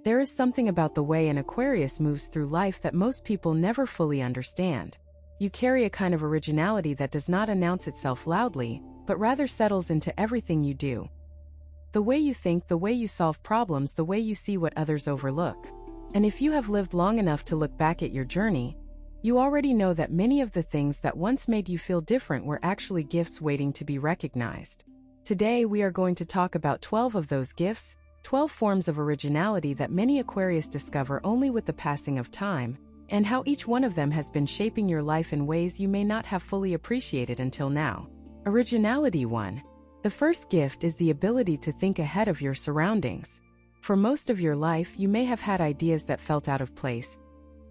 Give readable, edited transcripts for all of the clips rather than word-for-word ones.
There is something about the way an Aquarius moves through life that most people never fully understand. You carry a kind of originality that does not announce itself loudly, but rather settles into everything you do. The way you think, the way you solve problems, the way you see what others overlook. And if you have lived long enough to look back at your journey, you already know that many of the things that once made you feel different were actually gifts waiting to be recognized. Today we are going to talk about 12 of those gifts, 12 forms of originality that many Aquarius discover only with the passing of time, and how each one of them has been shaping your life in ways you may not have fully appreciated until now. Originality 1. The first gift is the ability to think ahead of your surroundings. For most of your life, you may have had ideas that felt out of place,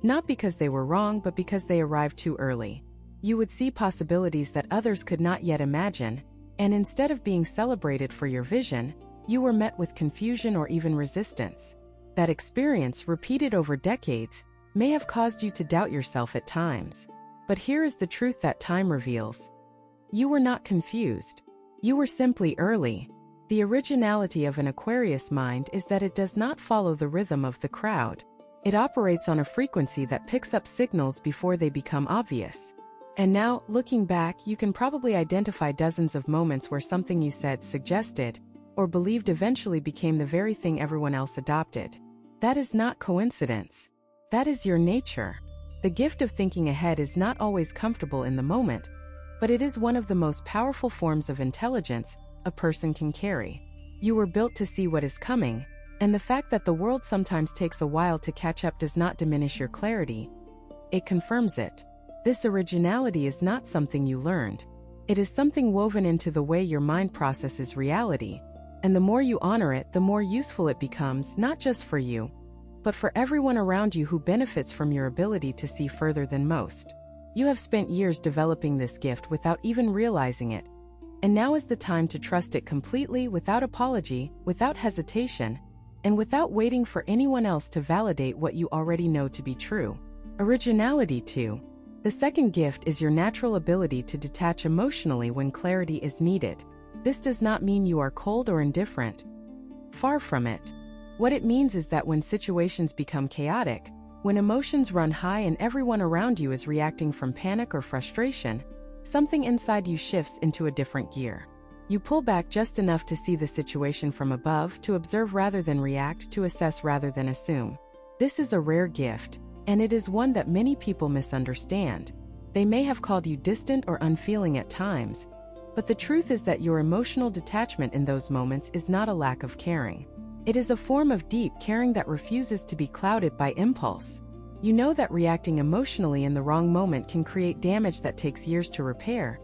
not because they were wrong, but because they arrived too early. You would see possibilities that others could not yet imagine, and instead of being celebrated for your vision, you were met with confusion or even resistance. That experience, repeated over decades, may have caused you to doubt yourself at times. But here is the truth that time reveals. You were not confused. You were simply early. The originality of an Aquarius mind is that it does not follow the rhythm of the crowd. It operates on a frequency that picks up signals before they become obvious. And now, looking back, you can probably identify dozens of moments where something you said, suggested, or believed eventually became the very thing everyone else adopted. That is not coincidence. That is your nature. The gift of thinking ahead is not always comfortable in the moment, but it is one of the most powerful forms of intelligence a person can carry. You were built to see what is coming, and the fact that the world sometimes takes a while to catch up does not diminish your clarity. It confirms it. This originality is not something you learned. It is something woven into the way your mind processes reality, and the more you honor it, the more useful it becomes, not just for you, but for everyone around you who benefits from your ability to see further than most. You have spent years developing this gift without even realizing it, and now is the time to trust it completely, without apology, without hesitation, and without waiting for anyone else to validate what you already know to be true. Originality 2. The second gift is your natural ability to detach emotionally when clarity is needed. This does not mean you are cold or indifferent. Far from it. What it means is that when situations become chaotic, when emotions run high and everyone around you is reacting from panic or frustration, something inside you shifts into a different gear. You pull back just enough to see the situation from above, to observe rather than react, to assess rather than assume. This is a rare gift, and it is one that many people misunderstand. They may have called you distant or unfeeling at times, but the truth is that your emotional detachment in those moments is not a lack of caring. It is a form of deep caring that refuses to be clouded by impulse. You know that reacting emotionally in the wrong moment can create damage that takes years to repair,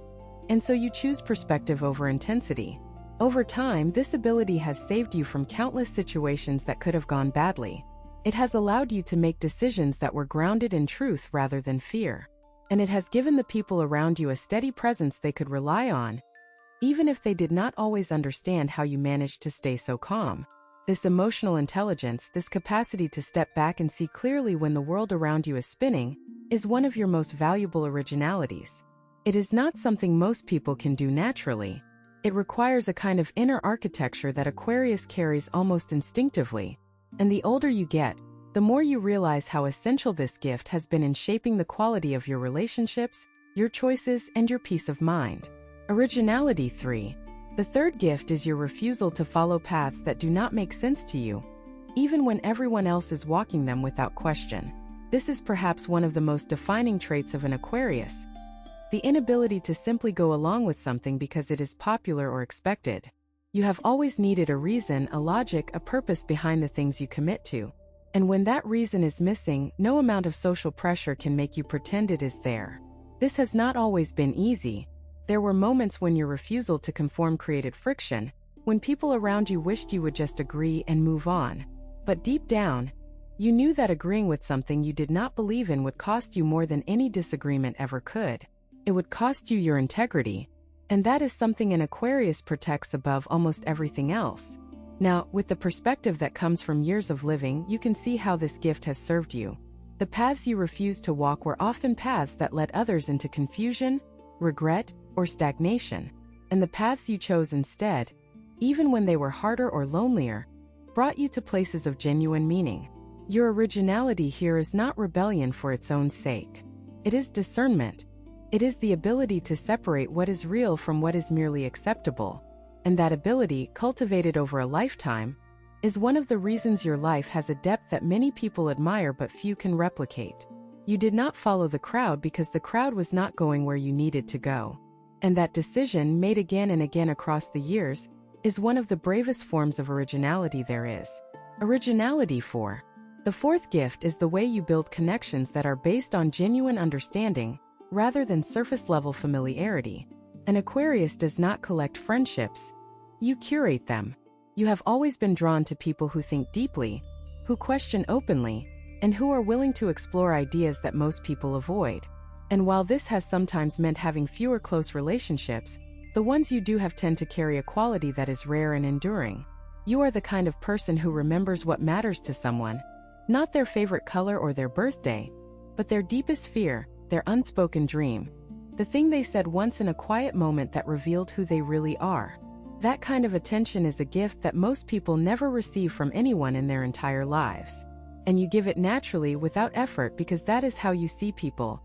and so you choose perspective over intensity. Over time, this ability has saved you from countless situations that could have gone badly. It has allowed you to make decisions that were grounded in truth rather than fear. And it has given the people around you a steady presence they could rely on, even if they did not always understand how you managed to stay so calm. This emotional intelligence, this capacity to step back and see clearly when the world around you is spinning, is one of your most valuable originalities. It is not something most people can do naturally. It requires a kind of inner architecture that Aquarius carries almost instinctively. And the older you get, the more you realize how essential this gift has been in shaping the quality of your relationships, your choices, and your peace of mind. Originality 3. The third gift is your refusal to follow paths that do not make sense to you, even when everyone else is walking them without question. This is perhaps one of the most defining traits of an Aquarius. The inability to simply go along with something because it is popular or expected. You have always needed a reason, a logic, a purpose behind the things you commit to. And when that reason is missing, no amount of social pressure can make you pretend it is there. This has not always been easy. There were moments when your refusal to conform created friction, when people around you wished you would just agree and move on. But deep down, you knew that agreeing with something you did not believe in would cost you more than any disagreement ever could. It would cost you your integrity, and that is something an Aquarius protects above almost everything else. Now, with the perspective that comes from years of living, you can see how this gift has served you. The paths you refused to walk were often paths that led others into confusion, regret, or stagnation. And the paths you chose instead, even when they were harder or lonelier, brought you to places of genuine meaning. Your originality here is not rebellion for its own sake. It is discernment. It is the ability to separate what is real from what is merely acceptable. And that ability, cultivated over a lifetime, is one of the reasons your life has a depth that many people admire but few can replicate. You did not follow the crowd because the crowd was not going where you needed to go. And that decision, made again and again across the years, is one of the bravest forms of originality there is. Originality 4. The fourth gift is the way you build connections that are based on genuine understanding, rather than surface-level familiarity. An Aquarius does not collect friendships. You curate them. You have always been drawn to people who think deeply, who question openly, and who are willing to explore ideas that most people avoid. And while this has sometimes meant having fewer close relationships, the ones you do have tend to carry a quality that is rare and enduring. You are the kind of person who remembers what matters to someone, not their favorite color or their birthday, but their deepest fear, their unspoken dream, the thing they said once in a quiet moment that revealed who they really are. That kind of attention is a gift that most people never receive from anyone in their entire lives. And you give it naturally without effort because that is how you see people.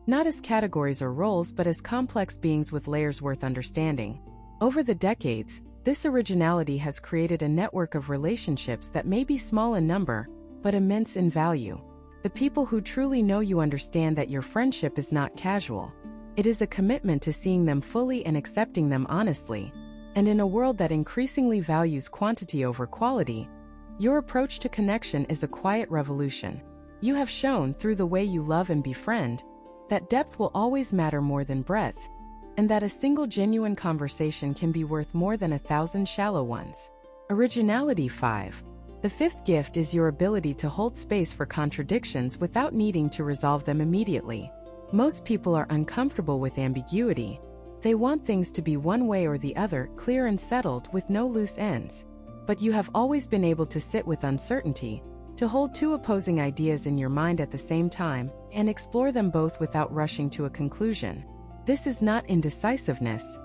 Not as categories or roles but as complex beings with layers worth understanding. Over the decades, this originality has created a network of relationships that may be small in number, but immense in value. The people who truly know you understand that your friendship is not casual. It is a commitment to seeing them fully and accepting them honestly. And in a world that increasingly values quantity over quality, your approach to connection is a quiet revolution. You have shown, through the way you love and befriend, that depth will always matter more than breadth, and that a single genuine conversation can be worth more than 1,000 shallow ones. Originality 5. The fifth gift is your ability to hold space for contradictions without needing to resolve them immediately. Most people are uncomfortable with ambiguity. They want things to be one way or the other, clear and settled, with no loose ends. But you have always been able to sit with uncertainty, to hold two opposing ideas in your mind at the same time, and explore them both without rushing to a conclusion. This is not indecisiveness.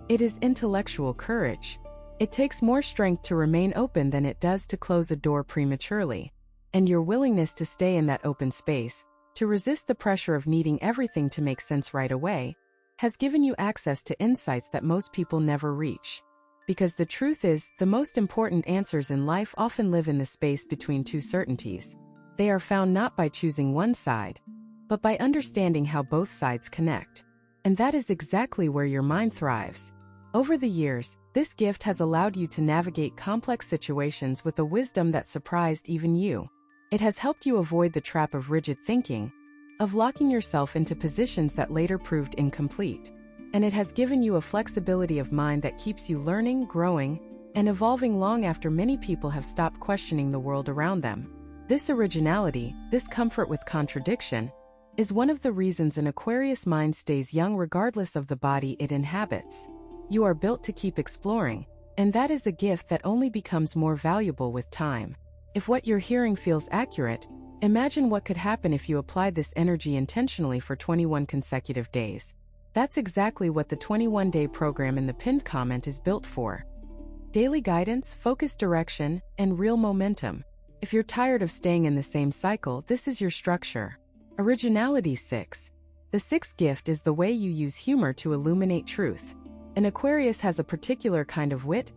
It is intellectual courage. It takes more strength to remain open than it does to close a door prematurely. And your willingness to stay in that open space, to resist the pressure of needing everything to make sense right away, has given you access to insights that most people never reach. Because the truth is, the most important answers in life often live in the space between two certainties. They are found not by choosing one side, but by understanding how both sides connect. And that is exactly where your mind thrives. Over the years, this gift has allowed you to navigate complex situations with a wisdom that surprised even you. It has helped you avoid the trap of rigid thinking, of locking yourself into positions that later proved incomplete. And it has given you a flexibility of mind that keeps you learning, growing, and evolving long after many people have stopped questioning the world around them. This originality, this comfort with contradiction, is one of the reasons an Aquarius mind stays young regardless of the body it inhabits. You are built to keep exploring, and that is a gift that only becomes more valuable with time. If what you're hearing feels accurate, imagine what could happen if you applied this energy intentionally for 21 consecutive days. That's exactly what the 21-day program in the pinned comment is built for. Daily guidance, focused direction, and real momentum. If you're tired of staying in the same cycle, this is your structure. Originality 6. The sixth gift is the way you use humor to illuminate truth. An Aquarius has a particular kind of wit,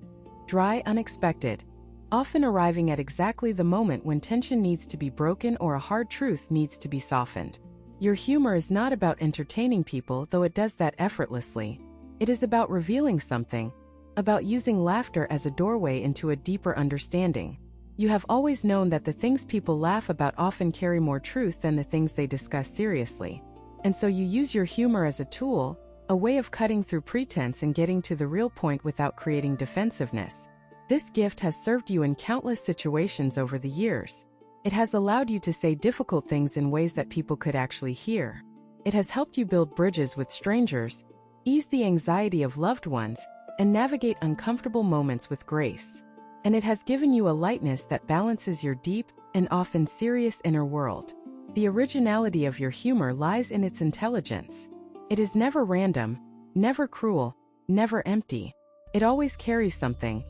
dry, unexpected, often arriving at exactly the moment when tension needs to be broken or a hard truth needs to be softened. Your humor is not about entertaining people, though it does that effortlessly. It is about revealing something, about using laughter as a doorway into a deeper understanding. You have always known that the things people laugh about often carry more truth than the things they discuss seriously. And so you use your humor as a tool, a way of cutting through pretense and getting to the real point without creating defensiveness. This gift has served you in countless situations over the years. It has allowed you to say difficult things in ways that people could actually hear. It has helped you build bridges with strangers, ease the anxiety of loved ones, and navigate uncomfortable moments with grace. And it has given you a lightness that balances your deep and often serious inner world. The originality of your humor lies in its intelligence. It is never random, never cruel, never empty. It always carries something,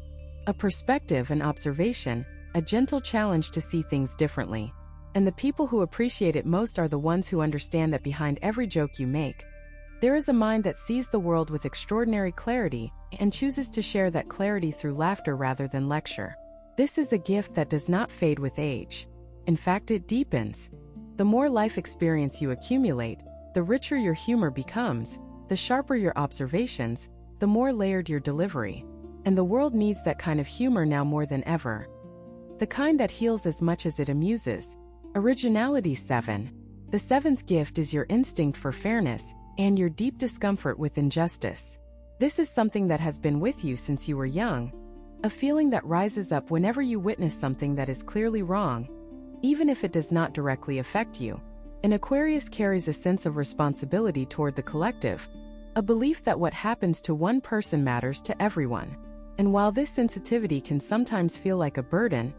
A perspective and observation, a gentle challenge to see things differently. And the people who appreciate it most are the ones who understand that behind every joke you make, there is a mind that sees the world with extraordinary clarity and chooses to share that clarity through laughter rather than lecture. This is a gift that does not fade with age. In fact, it deepens. The more life experience you accumulate, the richer your humor becomes, the sharper your observations, the more layered your delivery. And the world needs that kind of humor now more than ever. The kind that heals as much as it amuses. Originality 7. The seventh gift is your instinct for fairness and your deep discomfort with injustice. This is something that has been with you since you were young, a feeling that rises up whenever you witness something that is clearly wrong, even if it does not directly affect you. An Aquarius carries a sense of responsibility toward the collective, a belief that what happens to one person matters to everyone. And while this sensitivity can sometimes feel like a burden,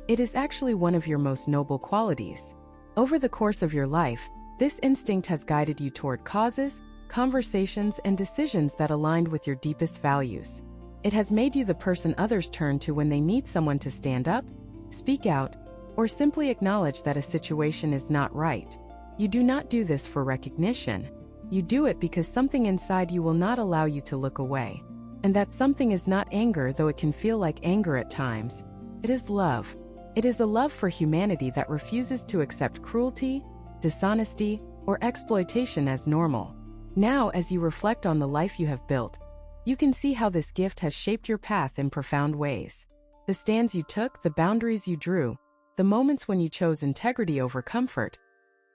it is actually one of your most noble qualities. Over the course of your life, this instinct has guided you toward causes, conversations, and decisions that aligned with your deepest values. It has made you the person others turn to when they need someone to stand up, speak out, or simply acknowledge that a situation is not right. You do not do this for recognition. You do it because something inside you will not allow you to look away. And that something is not anger, though it can feel like anger at times. It is love. It is a love for humanity that refuses to accept cruelty, dishonesty, or exploitation as normal. Now, as you reflect on the life you have built, you can see how this gift has shaped your path in profound ways. The stands you took, the boundaries you drew, the moments when you chose integrity over comfort,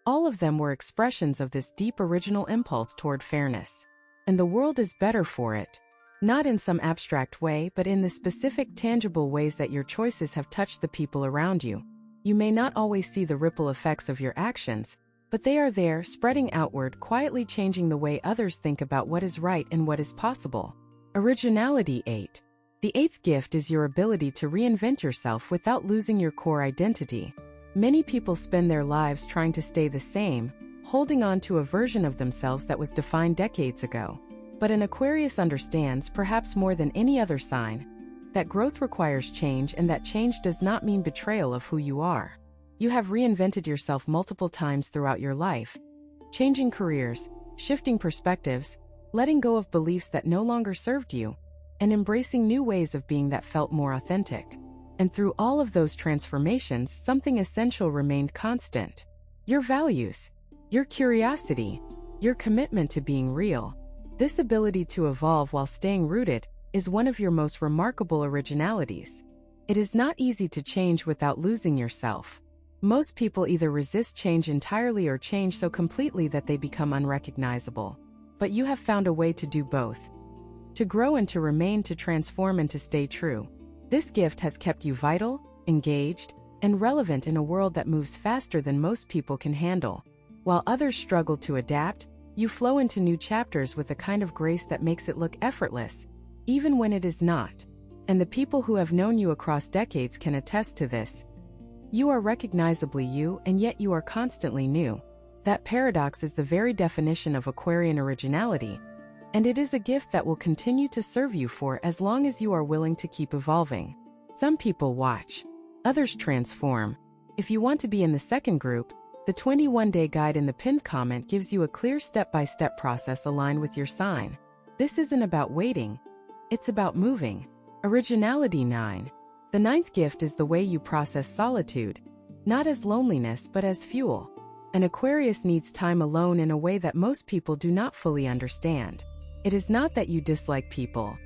all of them were expressions of this deep original impulse toward fairness. And the world is better for it. Not in some abstract way, but in the specific, tangible ways that your choices have touched the people around you. You may not always see the ripple effects of your actions, but they are there, spreading outward, quietly changing the way others think about what is right and what is possible. Originality 8. The eighth gift is your ability to reinvent yourself without losing your core identity. Many people spend their lives trying to stay the same, holding on to a version of themselves that was defined decades ago. But an Aquarius understands, perhaps more than any other sign, that growth requires change and that change does not mean betrayal of who you are. You have reinvented yourself multiple times throughout your life, changing careers, shifting perspectives, letting go of beliefs that no longer served you, and embracing new ways of being that felt more authentic. And through all of those transformations, something essential remained constant. Your values, your curiosity, your commitment to being real. This ability to evolve while staying rooted is one of your most remarkable originalities. It is not easy to change without losing yourself. Most people either resist change entirely or change so completely that they become unrecognizable. But you have found a way to do both. To grow and to remain, to transform and to stay true. This gift has kept you vital, engaged, and relevant in a world that moves faster than most people can handle. While others struggle to adapt, you flow into new chapters with a kind of grace that makes it look effortless, even when it is not. And the people who have known you across decades can attest to this. You are recognizably you, and yet you are constantly new. That paradox is the very definition of Aquarian originality, and it is a gift that will continue to serve you for as long as you are willing to keep evolving. Some people watch, others transform. If you want to be in the second group, the 21-day guide in the pinned comment gives you a clear step-by-step process aligned with your sign. This isn't about waiting, it's about moving. Originality 9. The ninth gift is the way you process solitude, not as loneliness but as fuel. An Aquarius needs time alone in a way that most people do not fully understand. It is not that you dislike people.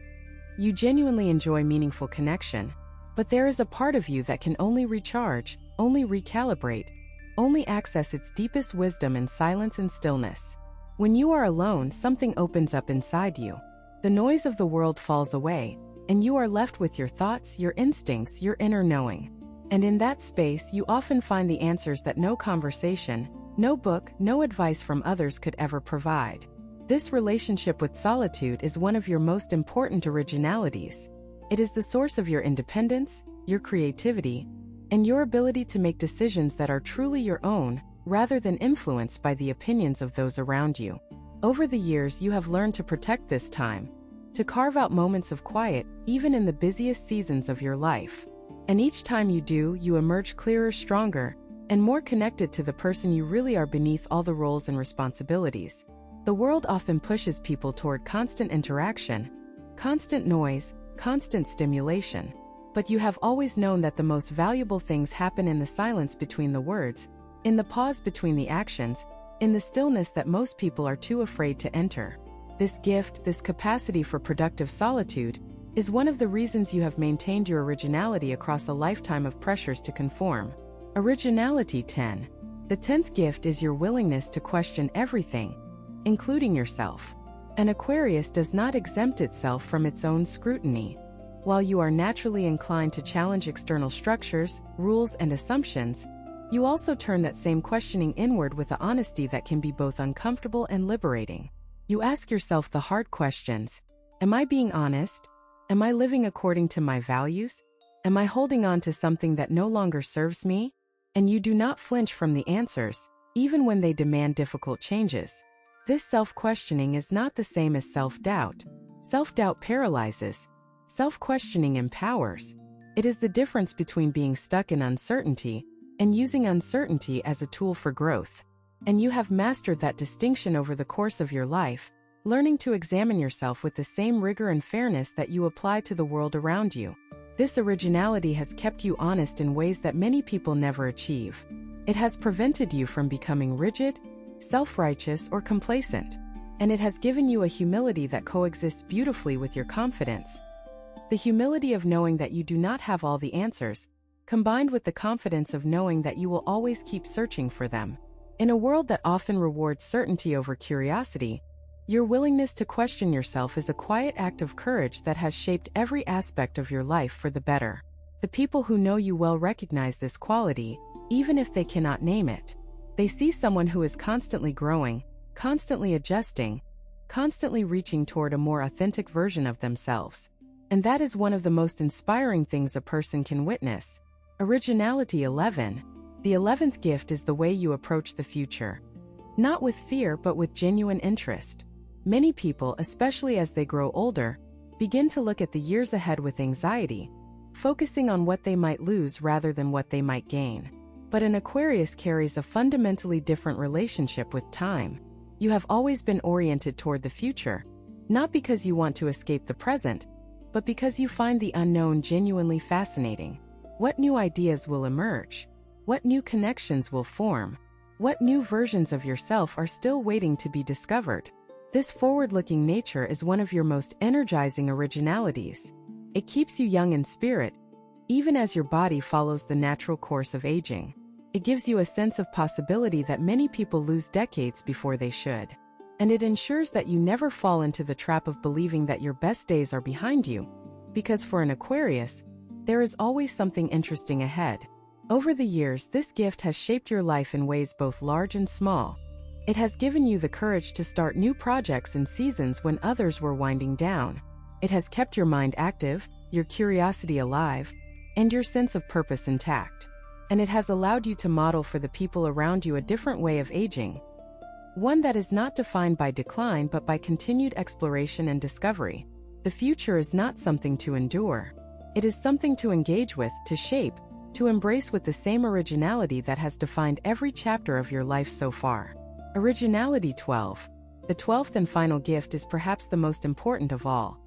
You genuinely enjoy meaningful connection, but there is a part of you that can only recharge, only recalibrate, only access its deepest wisdom in silence and stillness. When you are alone, something opens up inside you. The noise of the world falls away, and you are left with your thoughts, your instincts, your inner knowing. And in that space, you often find the answers that no conversation, no book, no advice from others could ever provide. This relationship with solitude is one of your most important originalities. It is the source of your independence, your creativity, and your ability to make decisions that are truly your own, rather than influenced by the opinions of those around you. Over the years, you have learned to protect this time, to carve out moments of quiet, even in the busiest seasons of your life. And each time you do, you emerge clearer, stronger, and more connected to the person you really are beneath all the roles and responsibilities. The world often pushes people toward constant interaction, constant noise, constant stimulation. But you have always known that the most valuable things happen in the silence between the words, in the pause between the actions, in the stillness that most people are too afraid to enter. This gift, this capacity for productive solitude, is one of the reasons you have maintained your originality across a lifetime of pressures to conform. Originality 10. The 10th gift is your willingness to question everything, including yourself. An Aquarius does not exempt itself from its own scrutiny. While you are naturally inclined to challenge external structures, rules, and assumptions, you also turn that same questioning inward with a honesty that can be both uncomfortable and liberating. You ask yourself the hard questions. Am I being honest? Am I living according to my values? Am I holding on to something that no longer serves me? And you do not flinch from the answers, even when they demand difficult changes. This self-questioning is not the same as self-doubt. Self-doubt paralyzes. Self-questioning empowers. It is the difference between being stuck in uncertainty and using uncertainty as a tool for growth. And you have mastered that distinction over the course of your life, learning to examine yourself with the same rigor and fairness that you apply to the world around you. This originality has kept you honest in ways that many people never achieve. It has prevented you from becoming rigid, self-righteous, or complacent. And it has given you a humility that coexists beautifully with your confidence. The humility of knowing that you do not have all the answers, combined with the confidence of knowing that you will always keep searching for them. In a world that often rewards certainty over curiosity, your willingness to question yourself is a quiet act of courage that has shaped every aspect of your life for the better. The people who know you well recognize this quality, even if they cannot name it. They see someone who is constantly growing, constantly adjusting, constantly reaching toward a more authentic version of themselves. And that is one of the most inspiring things a person can witness. Originality 11. The 11th gift is the way you approach the future. Not with fear, but with genuine interest. Many people, especially as they grow older, begin to look at the years ahead with anxiety, focusing on what they might lose rather than what they might gain. But an Aquarius carries a fundamentally different relationship with time. You have always been oriented toward the future, not because you want to escape the present, but because you find the unknown genuinely fascinating. What new ideas will emerge? What new connections will form? What new versions of yourself are still waiting to be discovered? This forward-looking nature is one of your most energizing originalities. It keeps you young in spirit, even as your body follows the natural course of aging. It gives you a sense of possibility that many people lose decades before they should. And it ensures that you never fall into the trap of believing that your best days are behind you. Because for an Aquarius, there is always something interesting ahead. Over the years, this gift has shaped your life in ways both large and small. It has given you the courage to start new projects in seasons when others were winding down. It has kept your mind active, your curiosity alive, and your sense of purpose intact. And it has allowed you to model for the people around you a different way of aging. One that is not defined by decline but by continued exploration and discovery. The future is not something to endure. It is something to engage with, to shape, to embrace with the same originality that has defined every chapter of your life so far. Originality 12. The 12th and final gift is perhaps the most important of all.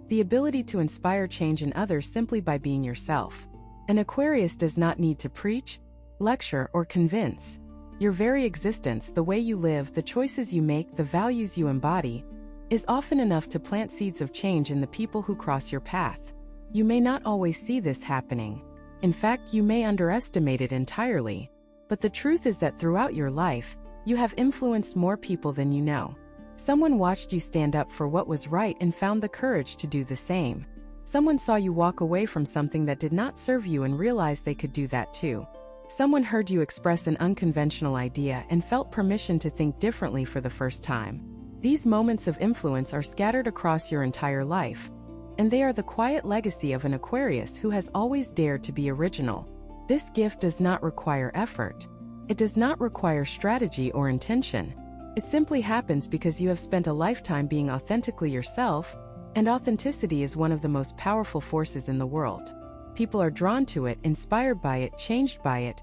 The ability to inspire change in others simply by being yourself. An Aquarius does not need to preach, lecture, or convince. Your very existence, the way you live, the choices you make, the values you embody, is often enough to plant seeds of change in the people who cross your path. You may not always see this happening. In fact, you may underestimate it entirely. But the truth is that throughout your life, you have influenced more people than you know. Someone watched you stand up for what was right and found the courage to do the same. Someone saw you walk away from something that did not serve you and realized they could do that too. Someone heard you express an unconventional idea and felt permission to think differently for the first time. These moments of influence are scattered across your entire life. And they are the quiet legacy of an Aquarius who has always dared to be original. This gift does not require effort. It does not require strategy or intention. It simply happens because you have spent a lifetime being authentically yourself, And authenticity is one of the most powerful forces in the world. People are drawn to it, inspired by it, changed by it,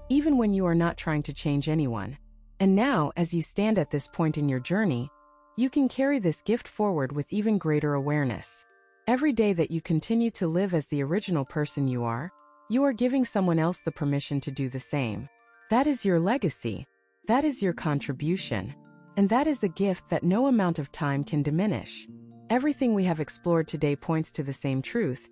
even when you are not trying to change anyone. And now, as you stand at this point in your journey, you can carry this gift forward with even greater awareness. Every day that you continue to live as the original person you are giving someone else the permission to do the same. That is your legacy. That is your contribution. And that is a gift that no amount of time can diminish. Everything we have explored today points to the same truth.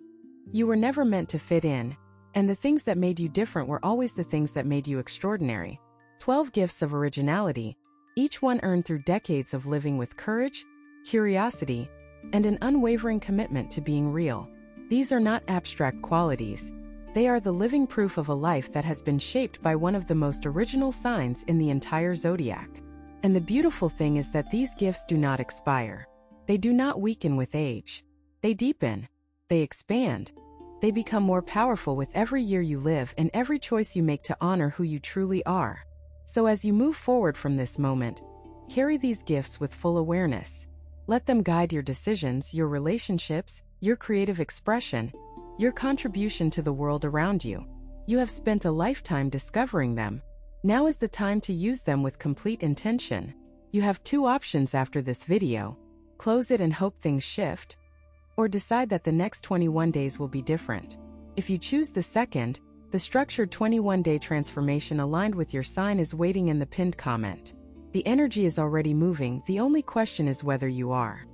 You were never meant to fit in, and the things that made you different were always the things that made you extraordinary. 12 gifts of originality, each one earned through decades of living with courage, curiosity, and an unwavering commitment to being real. These are not abstract qualities. They are the living proof of a life that has been shaped by one of the most original signs in the entire zodiac. And the beautiful thing is that these gifts do not expire. They do not weaken with age. They deepen. They expand. They become more powerful with every year you live and every choice you make to honor who you truly are. So as you move forward from this moment, carry these gifts with full awareness. Let them guide your decisions, your relationships, your creative expression, your contribution to the world around you. You have spent a lifetime discovering them. Now is the time to use them with complete intention. You have two options after this video: close it and hope things shift, or decide that the next 21 days will be different. If you choose the second, the structured 21-day transformation aligned with your sign is waiting in the pinned comment. The energy is already moving, the only question is whether you are.